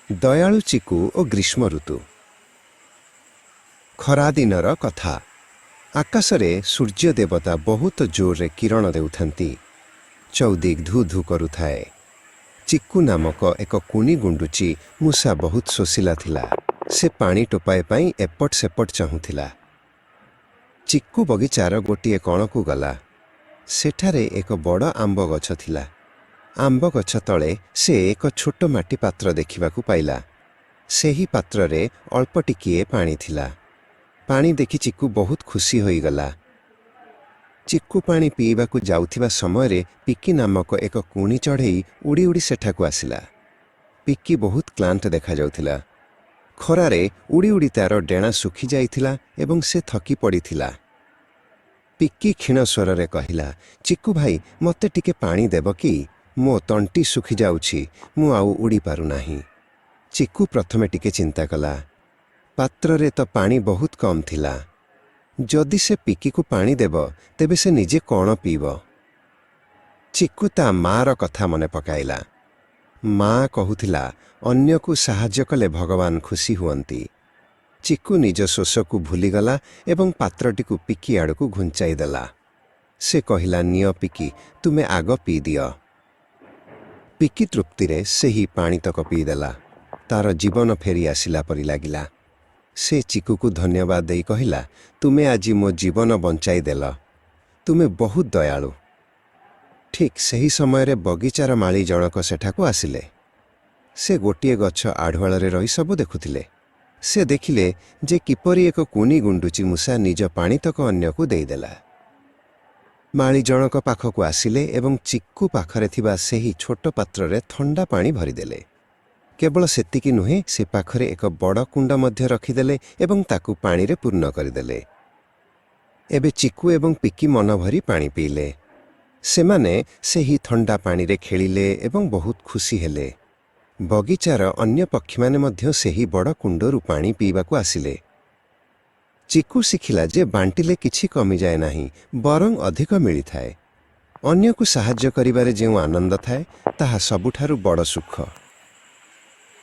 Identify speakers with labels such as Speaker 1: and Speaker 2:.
Speaker 1: दयालु चिकू और ग्रीष्म ऋतु। खरा दिनर कथा। आकाशरे सूर्य देवता बहुत जोर रे किरण देउथंती। चौदिक धू धू करुथाए। चिक्कू नामक एक कुनी गुंडुची मूसा बहुत शोषिला थिला। से पानी टोपाए पाई एपट सेपट चाहुथिला। चिक्कू बगीचार गोटिए कणकू गला। सेठारे एक बड़ आंब गछ थिला। आंब गछ तले से एक छोट माटी पात्र देखिबाकू पाइला। सेही पात्ररे अल्प टिकिए पानी थिला। पानी देखि चिक्कू बहुत खुशी होई गला। चिक्कू पानी पीबाकू जाउथिबा समयरे पिक्की नामक एक कुणी चढ़ई उड़ी उड़ी सेठाकू आसिला। पिक्की बहुत क्लांत देखा जाउथिला। खरारे उड़ी उड़ी तार डेणा सुखी जाइथिला एवं से थकी पड़िथिला। पिक्की क्षीण स्वररे कहिला, चिक्कू भाई मते टिके पानी देब कि? मो तंटी सुखी जाउछि, मु आउ उड़ी पारु नाही। चिक्कू प्रथमे टिके चिंता कला। पात्ररे तो पानी बहुत कम थिला। जदि से पिक्की को पानी देब तेबे से निजे कौन पीब? चिक्कू ता मार कथा मने पकाइला। माँ कहुथिला, अन्य को साहाय्य कले भगवान खुशी हुअंती। चिक्कू निज शोषकू भूलीगला एवं पात्रटिकू पिक्की आड़कू घुंचाई देला। से कहिला, निय पिक्की, तुमे आग पी दियो। पिक्की तृप्तिरे से ही पानी तक पीदेला। तार जीवन फेरी आसिला परि लागिला। से चिक्कू को धन्यवाद देई कहिला, तुमे आजी मो जीवन बंचाई देल। तुमे बहुत दयालु। ठीक सही समय बगीचार माली जनक सेठाकू आसिले। से गोटिए गछ आढ़ुआଳରେ रही सबु देखुथिले। से देखिले जे किपरि एक कुनी गुंडुची मूसा निज पानी तक अन्यकू देईदेला। माली जनक पाखकू आसिले एवं चिक्कू पाखरे थिबा सेही छोट पात्ररे थंडा पानी भरिदेले। केवल सेतिकी नुहे, से पाखरे एक बड़ कुंड मध्य रखिदेले एवं ताकू पानी रे पूर्ण करदेले। एबे चिक्कू एवं पिक्की मन भरी पानी पीले। सेमाने सेही थंडा पानी रे खेलिले एवं बहुत खुशी हेले। बगीचार अन्य पक्षी माने मध्य सेही बड़ कुंडरू पानी पीबाकू आसिले। चिक्कू शिखिला जे बांटिले किछि कमी जाए नाही, बरं अधिक मिली थाए। अन्य को साहाय्य करिबारे जेउ आनंद थाए, ताहा सबुठारु बड़ सुख।